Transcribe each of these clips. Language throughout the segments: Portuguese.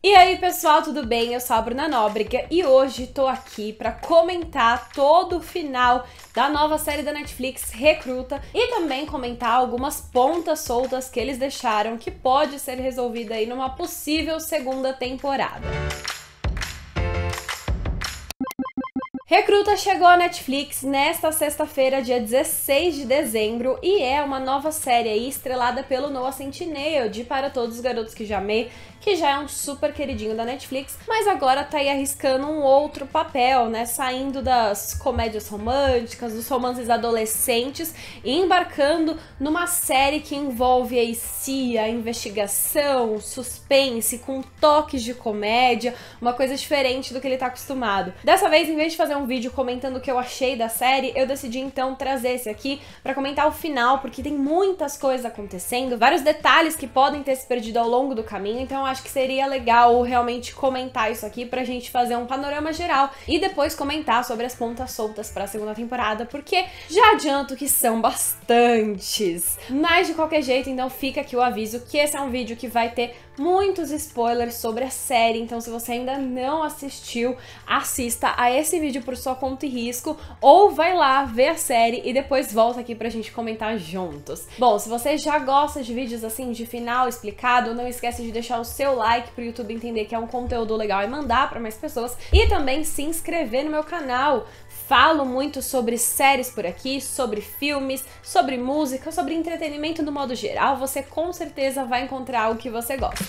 E aí pessoal, tudo bem? Eu sou a Bruna Nóbrega e hoje tô aqui pra comentar todo o final da nova série da Netflix, Recruta, e também comentar algumas pontas soltas que eles deixaram que pode ser resolvida aí numa possível segunda temporada. Recruta chegou à Netflix nesta sexta-feira, dia 16 de dezembro, e é uma nova série aí estrelada pelo Noah Centineo, de Para Todos os Garotos que Já Amei, que já é um super queridinho da Netflix, mas agora tá aí arriscando um outro papel, né, saindo das comédias românticas, dos romances adolescentes e embarcando numa série que envolve aí CIA, investigação, suspense, com toques de comédia, uma coisa diferente do que ele tá acostumado. Dessa vez, em vez de fazer um vídeo comentando o que eu achei da série, eu decidi então trazer esse aqui pra comentar o final, porque tem muitas coisas acontecendo, vários detalhes que podem ter se perdido ao longo do caminho, então eu acho que seria legal realmente comentar isso aqui pra gente fazer um panorama geral e depois comentar sobre as pontas soltas pra segunda temporada, porque já adianto que são bastantes. Mas de qualquer jeito, então fica aqui o aviso que esse é um vídeo que vai ter muitos spoilers sobre a série, então se você ainda não assistiu, assista a esse vídeo por sua conta e risco, ou vai lá ver a série e depois volta aqui pra gente comentar juntos. Bom, se você já gosta de vídeos assim de final explicado, não esquece de deixar o seu like pro YouTube entender que é um conteúdo legal e mandar pra mais pessoas, e também se inscrever no meu canal. Falo muito sobre séries por aqui, sobre filmes, sobre música, sobre entretenimento no modo geral. Você com certeza vai encontrar o que você gosta.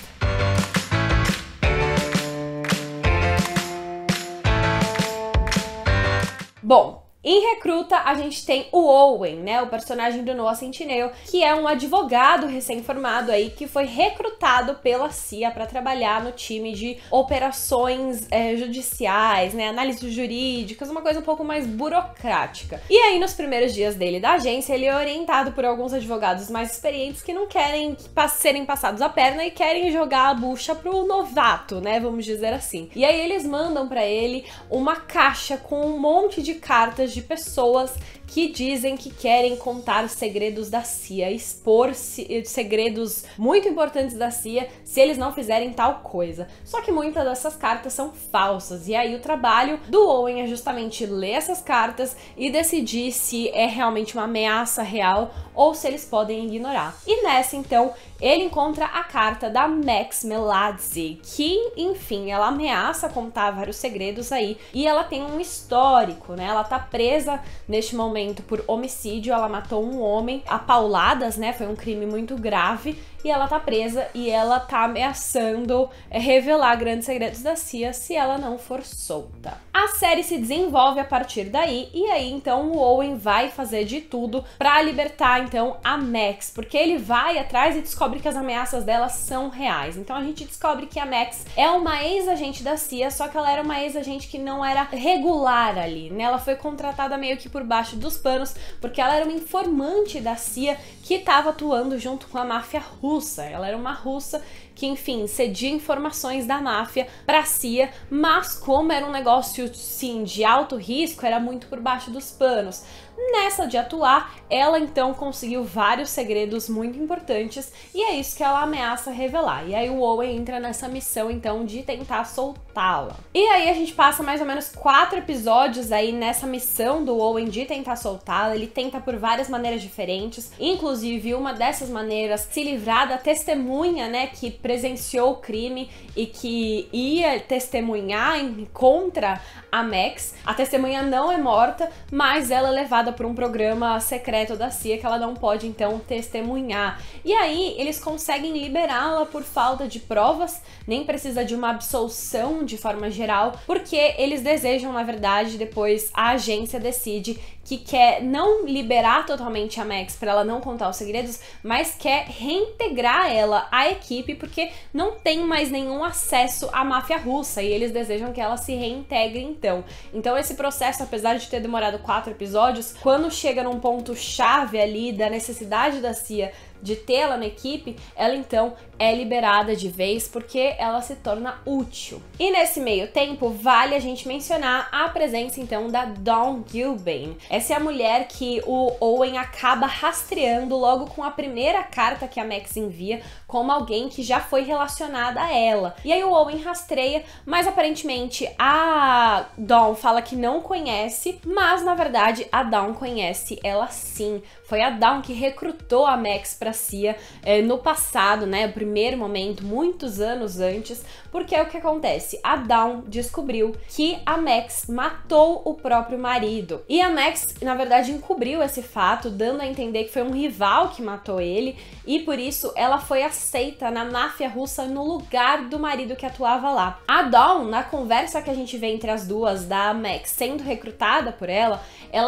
Bom, em Recruta, a gente tem o Owen, né, o personagem do Noah Centineo, que é um advogado recém-formado aí, que foi recrutado pela CIA para trabalhar no time de operações judiciais, né, análises jurídicas, uma coisa um pouco mais burocrática. E aí, nos primeiros dias dele da agência, ele é orientado por alguns advogados mais experientes que não querem serem passados a perna e querem jogar a bucha pro novato, né, vamos dizer assim. E aí eles mandam para ele uma caixa com um monte de cartas de pessoas que dizem que querem contar segredos da CIA, expor segredos muito importantes da CIA se eles não fizerem tal coisa. Só que muitas dessas cartas são falsas, e aí o trabalho do Owen é justamente ler essas cartas e decidir se é realmente uma ameaça real ou se eles podem ignorar. E nessa, então, ele encontra a carta da Max Melazzi, que, enfim, ela ameaça contar vários segredos aí, e ela tem um histórico, né? Ela tá presa neste momento por homicídio, ela matou um homem a pauladas, né? Foi um crime muito grave, e ela tá presa e ela tá ameaçando revelar grandes segredos da CIA se ela não for solta. A série se desenvolve a partir daí, e aí então o Owen vai fazer de tudo pra libertar então a Max, porque ele vai atrás e descobre que as ameaças dela são reais. Então a gente descobre que a Max é uma ex-agente da CIA, só que ela era uma ex-agente que não era regular ali, né? Ela foi contratada meio que por baixo dos panos, porque ela era uma informante da CIA que estava atuando junto com a máfia russa. Ela era uma russa que, enfim, cedia informações da máfia pra CIA, mas como era um negócio, sim, de alto risco, era muito por baixo dos panos. Nessa de atuar, ela então conseguiu vários segredos muito importantes, e é isso que ela ameaça revelar. E aí o Owen entra nessa missão então de tentar soltá-la. E aí a gente passa mais ou menos 4 episódios aí nessa missão do Owen de tentar soltá-la. Ele tenta por várias maneiras diferentes, inclusive uma dessas maneiras se livrar da testemunha, né, que presenciou o crime e que ia testemunhar contra a Max. A testemunha não é morta, mas ela é levada por um programa secreto da CIA que ela não pode então testemunhar. E aí eles conseguem liberá-la por falta de provas, nem precisa de uma absolução de forma geral, porque eles desejam, na verdade, depois a agência decide que quer não liberar totalmente a Max para ela não contar os segredos, mas quer reintegrar ela à equipe porque não tem mais nenhum acesso à máfia russa e eles desejam que ela se reintegre então. Então esse processo, apesar de ter demorado 4 episódios, quando chega num ponto chave ali da necessidade da CIA de tê-la na equipe, ela então é liberada de vez porque ela se torna útil. E nesse meio tempo, vale a gente mencionar a presença então da Dawn Gilbane. Essa é a mulher que o Owen acaba rastreando logo com a primeira carta que a Max envia, como alguém que já foi relacionada a ela. E aí o Owen rastreia, mas aparentemente a Dawn fala que não conhece, mas na verdade a Dawn conhece ela sim. Foi a Dawn que recrutou a Max pra CIA no passado, né, o primeiro momento, muitos anos antes, porque é o que acontece, a Dawn descobriu que a Max matou o próprio marido. E a Max, na verdade, encobriu esse fato, dando a entender que foi um rival que matou ele, e por isso ela foi aceita na máfia russa no lugar do marido que atuava lá. A Dawn, na conversa que a gente vê entre as duas, da Max sendo recrutada por ela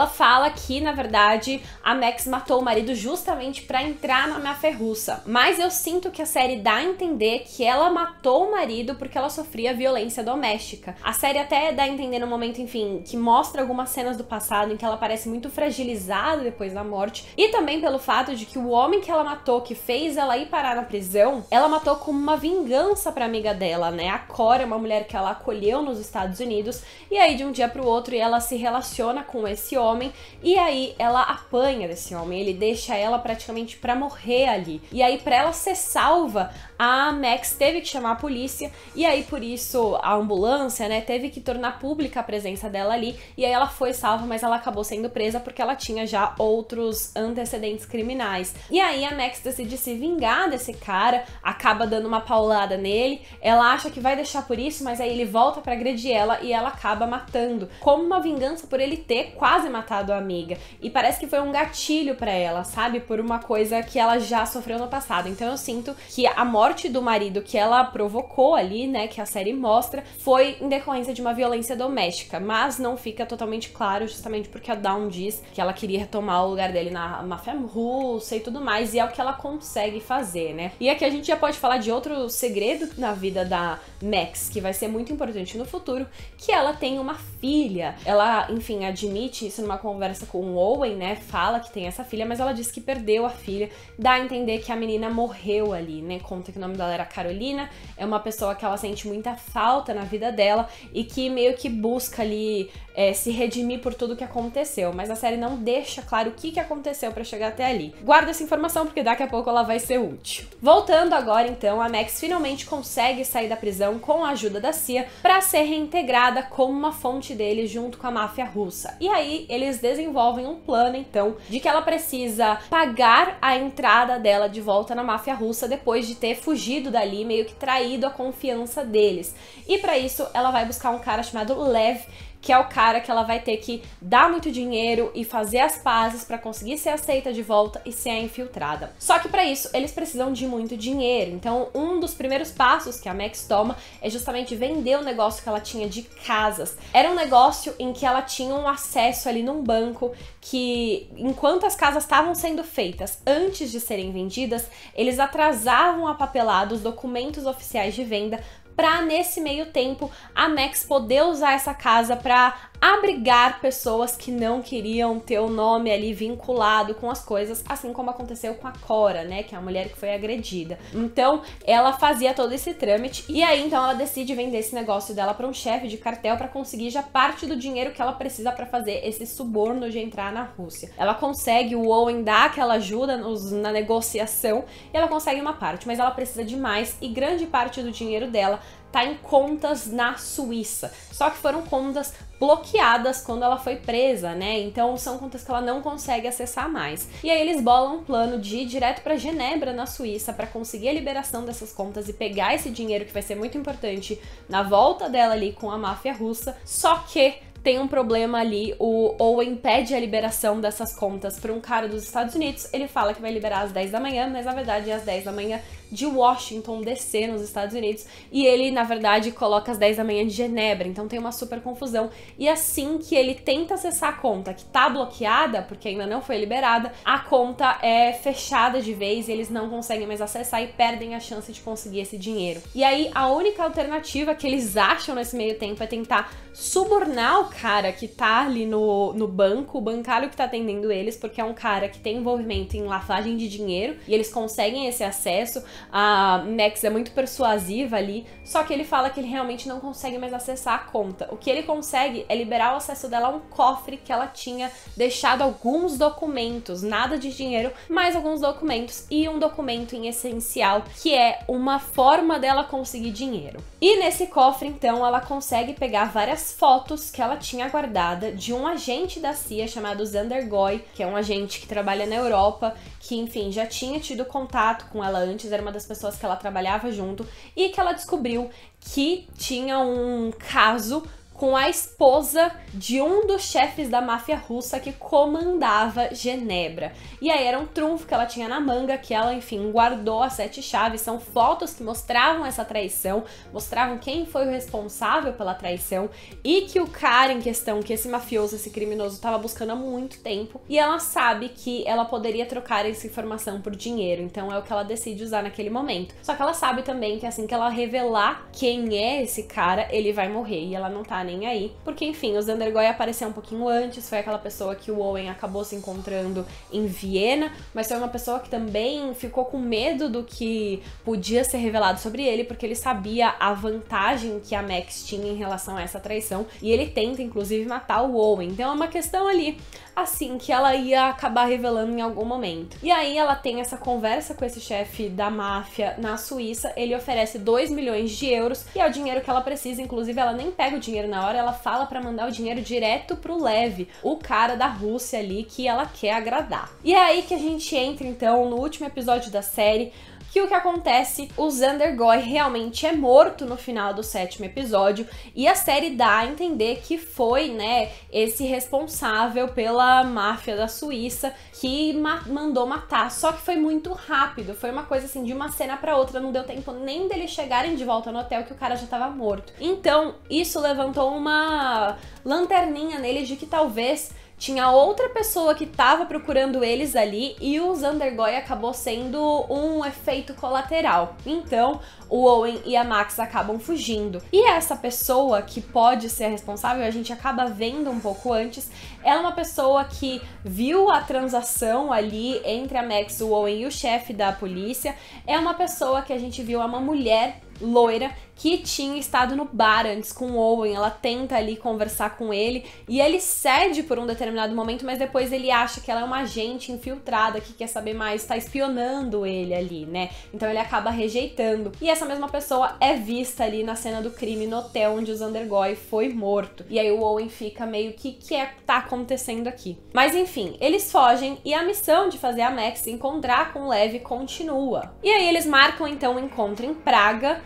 fala que, na verdade, a Max matou o marido justamente para entrar na máfia russa. Mas eu sinto que a série dá a entender que ela matou o marido porque ela sofria violência doméstica. A série até dá a entender no momento, enfim, que mostra algumas cenas do passado em que ela parece muito fragilizada depois da morte, e também pelo fato de que o homem que ela matou, que fez ela ir parar na prisão, ela matou como uma vingança pra amiga dela, né? A Cora, uma mulher que ela acolheu nos Estados Unidos, e aí de um dia pro outro ela se relaciona com esse homem, e aí ela apanha desse homem, ele deixa ela praticamente pra morrer ali. E aí pra ela ser salva, a Max teve que chamar a polícia, e aí por isso a ambulância, né, teve que tornar pública a presença dela ali, e aí ela foi salva, mas ela acabou sendo presa porque ela tinha já outros antecedentes criminais. E aí a Max decide se vingar desse cara, acaba dando uma paulada nele, ela acha que vai deixar por isso, mas aí ele volta pra agredir ela e ela acaba matando, como uma vingança por ele ter quase matado a amiga. E parece que foi um gatilho pra ela, sabe? Por uma coisa que ela já sofreu no passado. Então eu sinto que a morte do marido que ela provocou ali, né, que a série mostra, foi em decorrência de uma violência doméstica, mas não fica totalmente claro, justamente porque a Dawn diz que ela queria retomar o lugar dele na máfia russa e tudo mais, e é o que ela consegue fazer, né? E aqui a gente já pode falar de outro segredo na vida da Max, que vai ser muito importante no futuro, que ela tem uma filha. Ela, enfim, admite isso numa conversa com o Owen, né? Fala que tem essa filha, mas ela diz que perdeu a filha. Dá a entender que a menina morreu ali, né? Conta que o nome dela era Carolina, é uma pessoa que ela sente muita falta na vida dela e que meio que busca ali se redimir por tudo que aconteceu, mas a série não deixa claro o que aconteceu pra chegar até ali. Guarda essa informação porque daqui a pouco ela vai ser útil. Voltando agora então, a Max finalmente consegue sair da prisão com a ajuda da CIA pra ser reintegrada como uma fonte dele junto com a máfia russa. E aí eles desenvolvem um plano então de que ela precisa pagar a entrada dela de volta na máfia russa depois de ter fugido dali, meio que traído a confiança deles. E pra isso ela vai buscar um cara chamado Lev, que é o cara que ela vai ter que dar muito dinheiro e fazer as pazes pra conseguir ser aceita de volta e ser a infiltrada. Só que pra isso eles precisam de muito dinheiro, então um dos primeiros passos que a Max toma é justamente vender o negócio que ela tinha de casas. Era um negócio em que ela tinha um acesso ali num banco que, enquanto as casas estavam sendo feitas antes de serem vendidas, eles atrasavam a papelada, os documentos oficiais de venda, pra nesse meio tempo a Max poder usar essa casa pra abrigar pessoas que não queriam ter o nome ali vinculado com as coisas, assim como aconteceu com a Cora, né, que é a mulher que foi agredida. Então ela fazia todo esse trâmite e aí então ela decide vender esse negócio dela pra um chefe de cartel pra conseguir já parte do dinheiro que ela precisa pra fazer esse suborno de entrar na Rússia. Ela consegue, o Owen dá aquela ajuda na negociação e ela consegue uma parte, mas ela precisa de mais e grande parte do dinheiro dela tá em contas na Suíça. Só que foram contas bloqueadas quando ela foi presa, né? Então são contas que ela não consegue acessar mais. E aí eles bolam um plano de ir direto para Genebra, na Suíça, para conseguir a liberação dessas contas e pegar esse dinheiro que vai ser muito importante na volta dela ali com a máfia russa. Só que tem um problema ali, o Owen pede a liberação dessas contas para um cara dos Estados Unidos, ele fala que vai liberar às 10 da manhã, mas na verdade é às 10 da manhã de Washington DC, nos Estados Unidos, e ele, na verdade, coloca às 10 da manhã de Genebra, então tem uma super confusão. E assim que ele tenta acessar a conta que tá bloqueada, porque ainda não foi liberada, a conta é fechada de vez e eles não conseguem mais acessar e perdem a chance de conseguir esse dinheiro. E aí, a única alternativa que eles acham nesse meio tempo é tentar subornar o cara que tá ali no banco, o bancário que tá atendendo eles, porque é um cara que tem envolvimento em lavagem de dinheiro e eles conseguem esse acesso. A Max é muito persuasiva ali, só que ele fala que ele realmente não consegue mais acessar a conta. O que ele consegue é liberar o acesso dela a um cofre que ela tinha deixado alguns documentos, nada de dinheiro, mas alguns documentos e um documento em essencial, que é uma forma dela conseguir dinheiro. E nesse cofre, então, ela consegue pegar várias fotos que ela tinha guardada de um agente da CIA chamado Xander Goy, que é um agente que trabalha na Europa, que, enfim, já tinha tido contato com ela antes, era uma das pessoas que ela trabalhava junto, e que ela descobriu que tinha um caso com a esposa de um dos chefes da máfia russa que comandava Genebra. E aí era um trunfo que ela tinha na manga, que ela, enfim, guardou as 7 chaves. São fotos que mostravam essa traição, mostravam quem foi o responsável pela traição e que o cara em questão, que esse mafioso, esse criminoso, estava buscando há muito tempo. E ela sabe que ela poderia trocar essa informação por dinheiro, então é o que ela decide usar naquele momento. Só que ela sabe também que assim que ela revelar quem é esse cara, ele vai morrer, e ela não tá nem aí, porque enfim, o Xander Goy apareceu um pouquinho antes, foi aquela pessoa que o Owen acabou se encontrando em Viena, mas foi uma pessoa que também ficou com medo do que podia ser revelado sobre ele, porque ele sabia a vantagem que a Max tinha em relação a essa traição, e ele tenta inclusive matar o Owen. Então é uma questão ali, assim, que ela ia acabar revelando em algum momento. E aí ela tem essa conversa com esse chefe da máfia na Suíça, ele oferece 2 milhões de euros, e é o dinheiro que ela precisa. Inclusive ela nem pega o dinheiro na hora, ela fala pra mandar o dinheiro direto pro Lev, o cara da Rússia ali que ela quer agradar. E é aí que a gente entra então no último episódio da série, que o que acontece, o Xander Goy realmente é morto no final do 7º episódio, e a série dá a entender que foi, né, esse responsável pela máfia da Suíça que mandou matar, só que foi muito rápido, foi uma coisa assim, de uma cena pra outra, não deu tempo nem deles chegarem de volta no hotel que o cara já tava morto. Então, isso levantou uma lanterninha nele de que talvez tinha outra pessoa que tava procurando eles ali, e o Xander Goy acabou sendo um efeito colateral. Então, o Owen e a Max acabam fugindo. E essa pessoa que pode ser responsável, a gente acaba vendo um pouco antes, ela é uma pessoa que viu a transação ali entre a Max, o Owen e o chefe da polícia. É uma pessoa que a gente viu, é uma mulher loira que tinha estado no bar antes com o Owen. Ela tenta ali conversar com ele e ele cede por um determinado momento, mas depois ele acha que ela é uma agente infiltrada que quer saber mais, tá espionando ele ali, né? Então ele acaba rejeitando. E essa mesma pessoa é vista ali na cena do crime no hotel onde o Xander Goy foi morto. E aí o Owen fica meio que tá acontecendo aqui? Mas enfim, eles fogem e a missão de fazer a Max encontrar com o Lev continua. E aí eles marcam então um encontro em Praga,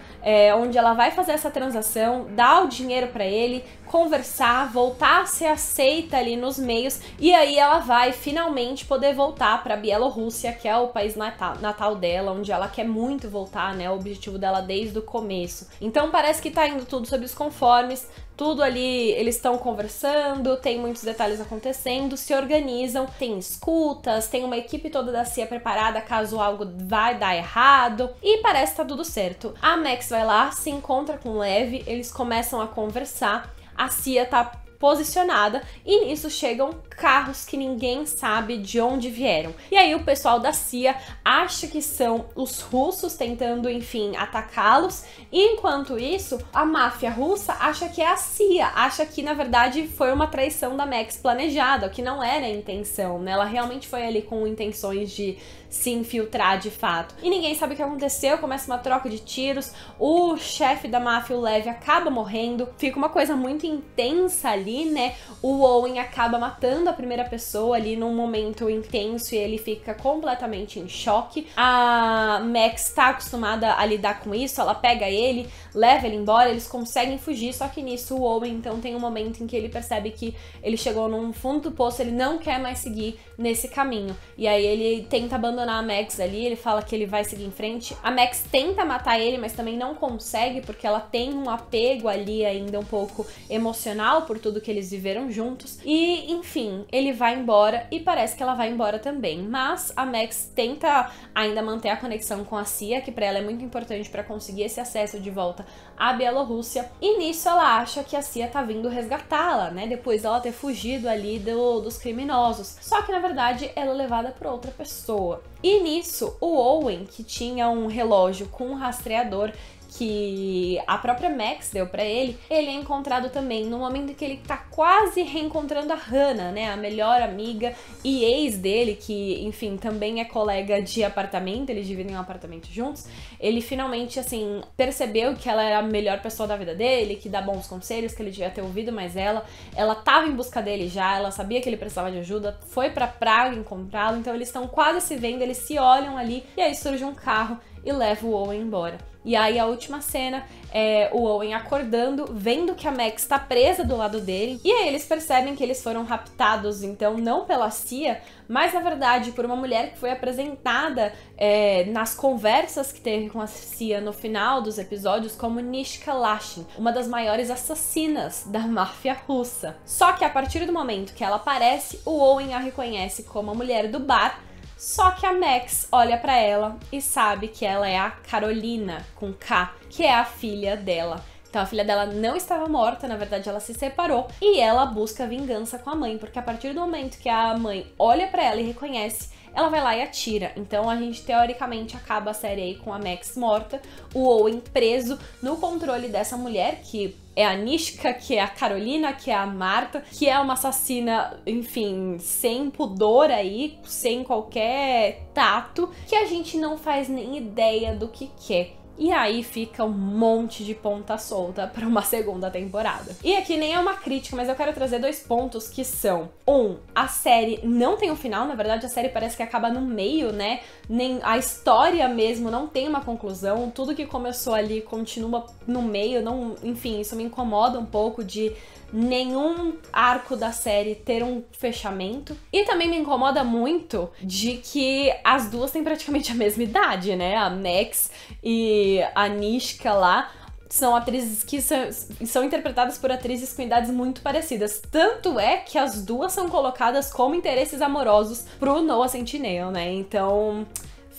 onde ela vai fazer essa transação, dar o dinheiro pra ele, conversar, voltar a ser aceita ali nos meios, e aí ela vai finalmente poder voltar pra Bielorrússia, que é o país natal dela, onde ela quer muito voltar, né, o objetivo dela desde o começo. Então parece que tá indo tudo sob os conformes, tudo ali, eles estão conversando, tem muitos detalhes acontecendo, se organizam, tem escutas, tem uma equipe toda da CIA preparada caso algo vai dar errado, e parece que tá tudo certo. A Max vai lá, se encontra com o Lev, eles começam a conversar, a CIA tá posicionada e nisso chegam carros que ninguém sabe de onde vieram. E aí o pessoal da CIA acha que são os russos tentando, enfim, atacá-los, e enquanto isso, a máfia russa acha que é a CIA, acha que na verdade foi uma traição da Max planejada, o que não era a intenção, né? Ela realmente foi ali com intenções de se infiltrar de fato. E ninguém sabe o que aconteceu, começa uma troca de tiros, o chefe da máfia, o Lev, acaba morrendo, fica uma coisa muito intensa ali, ali, né, o Owen acaba matando a primeira pessoa ali num momento intenso e ele fica completamente em choque. A Max tá acostumada a lidar com isso, ela pega ele, leva ele embora, eles conseguem fugir, só que nisso o Owen então tem um momento em que ele percebe que ele chegou num fundo do poço, ele não quer mais seguir nesse caminho. E aí ele tenta abandonar a Max ali, ele fala que ele vai seguir em frente. A Max tenta matar ele, mas também não consegue, porque ela tem um apego ali ainda um pouco emocional por tudo que eles viveram juntos. E, enfim, ele vai embora e parece que ela vai embora também. Mas a Max tenta ainda manter a conexão com a CIA, que pra ela é muito importante pra conseguir esse acesso de volta à Bielorrússia. E nisso ela acha que a CIA tá vindo resgatá-la, né? Depois dela ter fugido ali dos criminosos. Só que, na verdade, ela é levada por outra pessoa. E nisso, o Owen, que tinha um relógio com um rastreador que a própria Max deu pra ele, ele é encontrado também no momento em que ele tá quase reencontrando a Hannah, né, a melhor amiga e ex dele, que, enfim, também é colega de apartamento, eles dividem um apartamento juntos. Ele finalmente, assim, percebeu que ela era a melhor pessoa da vida dele, que dá bons conselhos, que ele devia ter ouvido mais ela tava em busca dele já, ela sabia que ele precisava de ajuda, foi pra Praga encontrá-lo, então eles estão quase se vendo, eles se olham ali, e aí surge um carro e leva o Owen embora. E aí a última cena é o Owen acordando, vendo que a Max tá presa do lado dele, e aí eles percebem que eles foram raptados, então não pela CIA, mas na verdade por uma mulher que foi apresentada nas conversas que teve com a CIA no final dos episódios como Nishka Lashin, uma das maiores assassinas da máfia russa. Só que a partir do momento que ela aparece, o Owen a reconhece como a mulher do bar. Só que a Max olha pra ela e sabe que ela é a Carolina, com K, que é a filha dela. Então a filha dela não estava morta, na verdade ela se separou e ela busca vingança com a mãe, porque a partir do momento que a mãe olha pra ela e reconhece, ela vai lá e atira. Então a gente teoricamente acaba a série aí com a Max morta, o Owen preso no controle dessa mulher, que é a Nishka, que é a Carolina, que é a Marta, que é uma assassina, enfim, sem pudor aí, sem qualquer tato, que a gente não faz nem ideia do que é. E aí fica um monte de ponta solta para uma segunda temporada. E aqui nem é uma crítica, mas eu quero trazer 2 pontos que são: a série não tem um final, na verdade a série parece que acaba no meio, né? Nem a história mesmo não tem uma conclusão, tudo que começou ali continua no meio, não, enfim, isso me incomoda um pouco de nenhum arco da série ter um fechamento. E também me incomoda muito de que as duas têm praticamente a mesma idade, né? A Max e a Nishka lá são atrizes que são interpretadas por atrizes com idades muito parecidas. Tanto é que as duas são colocadas como interesses amorosos pro Noah Centineo, né? Então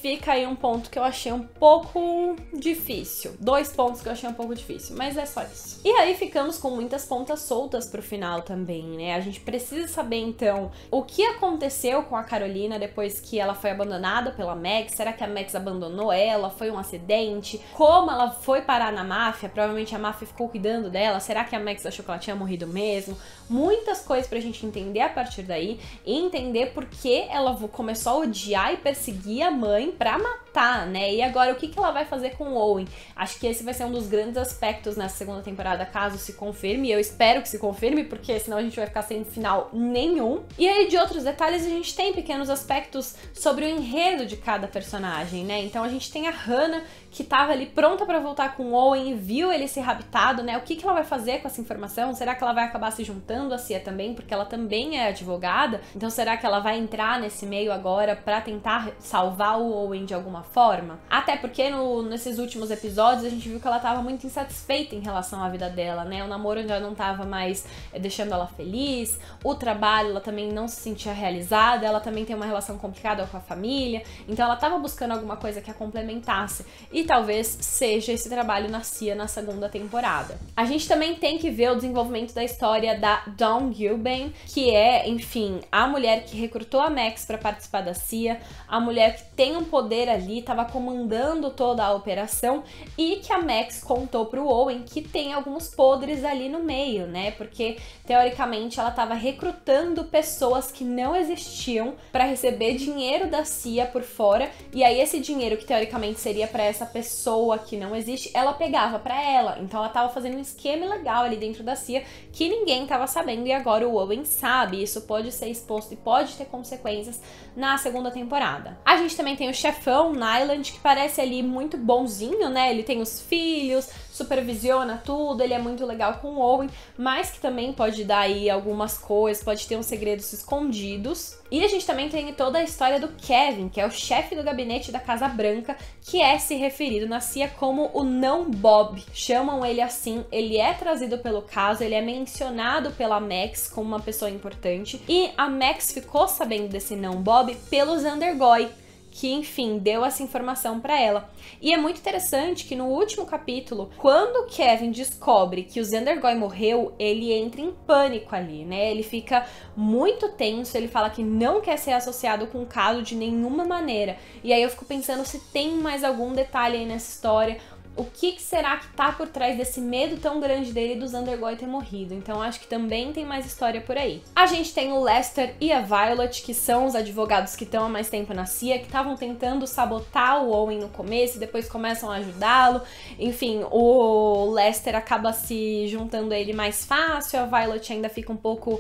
fica aí um ponto que eu achei um pouco difícil. 2 pontos que eu achei um pouco difícil, mas é só isso. E aí ficamos com muitas pontas soltas pro final também, né? A gente precisa saber, então, o que aconteceu com a Carolina depois que ela foi abandonada pela Max. Será que a Max abandonou ela? Foi um acidente? Como ela foi parar na máfia? Provavelmente a máfia ficou cuidando dela. Será que a Max achou que ela tinha morrido mesmo? Muitas coisas pra gente entender a partir daí e entender por que ela começou a odiar e perseguir a mãe pra matar, né? E agora, o que ela vai fazer com o Owen? Acho que esse vai ser um dos grandes aspectos nessa segunda temporada, caso se confirme. Eu espero que se confirme, porque senão a gente vai ficar sem final nenhum. E aí, de outros detalhes, a gente tem pequenos aspectos sobre o enredo de cada personagem, né? Então a gente tem a Hannah, que tava ali pronta pra voltar com o Owen e viu ele ser raptado, né? O que ela vai fazer com essa informação? Será que ela vai acabar se juntando à CIA também? Porque ela também é advogada. Então será que ela vai entrar nesse meio agora pra tentar salvar o Owen de alguma forma? Até porque nesses últimos episódios a gente viu que ela tava muito insatisfeita em relação à vida dela, né? O namoro já não tava mais deixando ela feliz, o trabalho ela também não se sentia realizada, ela também tem uma relação complicada com a família, então ela tava buscando alguma coisa que a complementasse. E talvez seja esse trabalho na CIA na segunda temporada. A gente também tem que ver o desenvolvimento da história da Dawn Gilbane, que é, enfim, a mulher que recrutou a Max para participar da CIA, a mulher que tem um poder ali, estava comandando toda a operação, e que a Max contou pro Owen que tem alguns podres ali no meio, né? Porque, teoricamente, ela estava recrutando pessoas que não existiam para receber dinheiro da CIA por fora, e aí esse dinheiro que, teoricamente, seria para essa pessoa que não existe, ela pegava pra ela. Então ela tava fazendo um esquema legal ali dentro da CIA que ninguém tava sabendo e agora o Owen sabe. Isso pode ser exposto e pode ter consequências na segunda temporada. A gente também tem o chefão, Nyland, que parece ali muito bonzinho, né? Ele tem os filhos, supervisiona tudo, ele é muito legal com o Owen, mas que também pode dar aí algumas coisas, pode ter uns segredos escondidos. E a gente também tem toda a história do Kevin, que é o chefe do gabinete da Casa Branca, que é se referido na CIA como o Não Bob. Chamam ele assim, ele é trazido pelo caso, ele é mencionado pela Max como uma pessoa importante, e a Max ficou sabendo desse Não Bob pelo Zandergoy, que, enfim, deu essa informação pra ela. E é muito interessante que no último capítulo, quando o Kevin descobre que o Zandergoy morreu, ele entra em pânico ali, né? Ele fica muito tenso, ele fala que não quer ser associado com o caso de nenhuma maneira. E aí eu fico pensando se tem mais algum detalhe aí nessa história. O que será que tá por trás desse medo tão grande dele do Zandergoy ter morrido? Então acho que também tem mais história por aí. A gente tem o Lester e a Violet, que são os advogados que estão há mais tempo na CIA, que estavam tentando sabotar o Owen no começo e depois começam a ajudá-lo. Enfim, o Lester acaba se juntando a ele mais fácil, a Violet ainda fica um pouco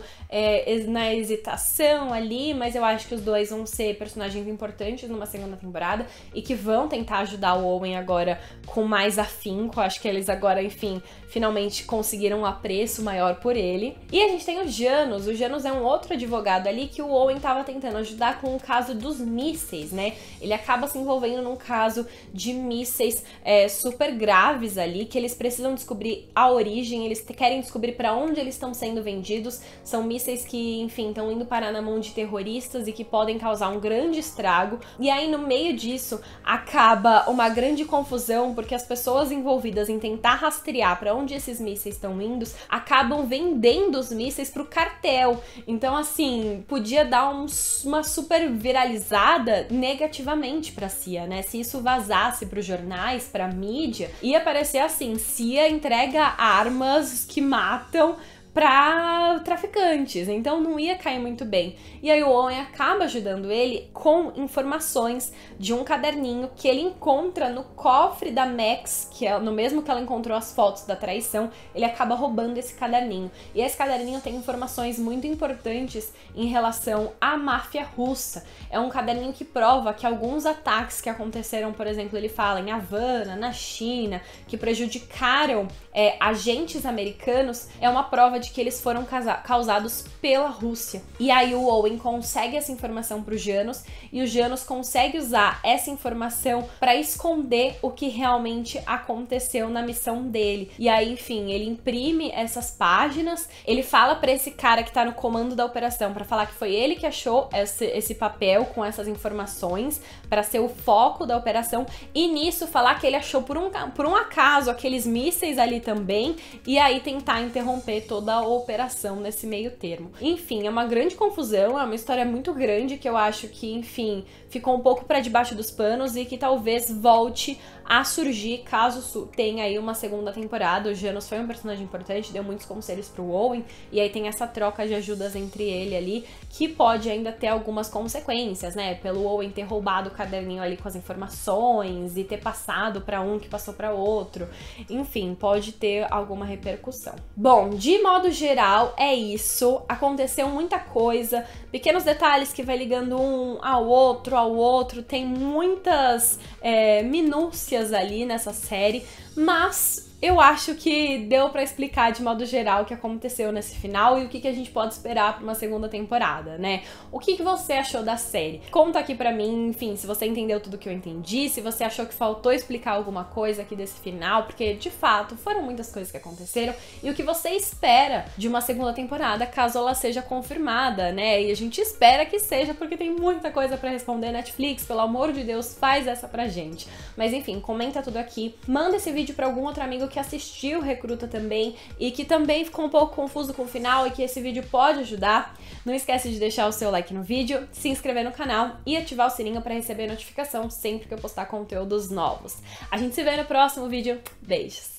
na hesitação ali, mas eu acho que os dois vão ser personagens importantes numa segunda temporada e que vão tentar ajudar o Owen agora com mais afinco. Acho que eles agora, enfim, finalmente conseguiram um apreço maior por ele. E a gente tem o Janus. O Janus é um outro advogado ali que o Owen tava tentando ajudar com o caso dos mísseis, né? Ele acaba se envolvendo num caso de mísseis super graves ali, que eles precisam descobrir a origem, eles querem descobrir para onde eles estão sendo vendidos. São mísseis que, enfim, estão indo parar na mão de terroristas e que podem causar um grande estrago. E aí, no meio disso, acaba uma grande confusão, porque as pessoas envolvidas em tentar rastrear para onde esses mísseis estão indo acabam vendendo os mísseis pro cartel. Então, assim, podia dar uma super viralizada negativamente pra CIA, né? Se isso vazasse pros jornais, pra mídia, ia parecer assim: CIA entrega armas que matam para traficantes, então não ia cair muito bem. E aí o Owen acaba ajudando ele com informações de um caderninho que ele encontra no cofre da Max, que é no mesmo que ela encontrou as fotos da traição. Ele acaba roubando esse caderninho. E esse caderninho tem informações muito importantes em relação à máfia russa. É um caderninho que prova que alguns ataques que aconteceram, por exemplo, ele fala em Havana, na China, que prejudicaram agentes americanos, é uma prova de que eles foram causados pela Rússia. E aí o Owen consegue essa informação pro Janus, e o Janus consegue usar essa informação para esconder o que realmente aconteceu na missão dele. E aí, enfim, ele imprime essas páginas, ele fala para esse cara que tá no comando da operação para falar que foi ele que achou esse papel com essas informações para ser o foco da operação, e nisso falar que ele achou por um acaso aqueles mísseis ali também, e aí tentar interromper toda a operação nesse meio termo. Enfim, é uma grande confusão, é uma história muito grande que eu acho que, enfim, ficou um pouco para debaixo dos panos e que talvez volte a surgir caso tenha aí uma segunda temporada. O Janus foi um personagem importante, deu muitos conselhos pro Owen, e aí tem essa troca de ajudas entre ele ali, que pode ainda ter algumas consequências, né? Pelo Owen ter roubado o caderninho ali com as informações e ter passado para um que passou para outro. Enfim, pode ter alguma repercussão. Bom, de modo geral, é isso. Aconteceu muita coisa, pequenos detalhes que vai ligando um ao outro, tem muitas minúcias ali nessa série, mas eu acho que deu pra explicar de modo geral o que aconteceu nesse final e o que a gente pode esperar pra uma segunda temporada, né? O que você achou da série? Conta aqui pra mim, enfim, se você entendeu tudo que eu entendi, se você achou que faltou explicar alguma coisa aqui desse final, porque de fato foram muitas coisas que aconteceram, e o que você espera de uma segunda temporada caso ela seja confirmada, né? E a gente espera que seja, porque tem muita coisa pra responder. Netflix, pelo amor de Deus, faz essa pra gente. Mas enfim, comenta tudo aqui, manda esse vídeo pra algum outro amigo que assistiu Recruta também e que também ficou um pouco confuso com o final e que esse vídeo pode ajudar. Não esquece de deixar o seu like no vídeo, se inscrever no canal e ativar o sininho para receber notificação sempre que eu postar conteúdos novos. A gente se vê no próximo vídeo. Beijos!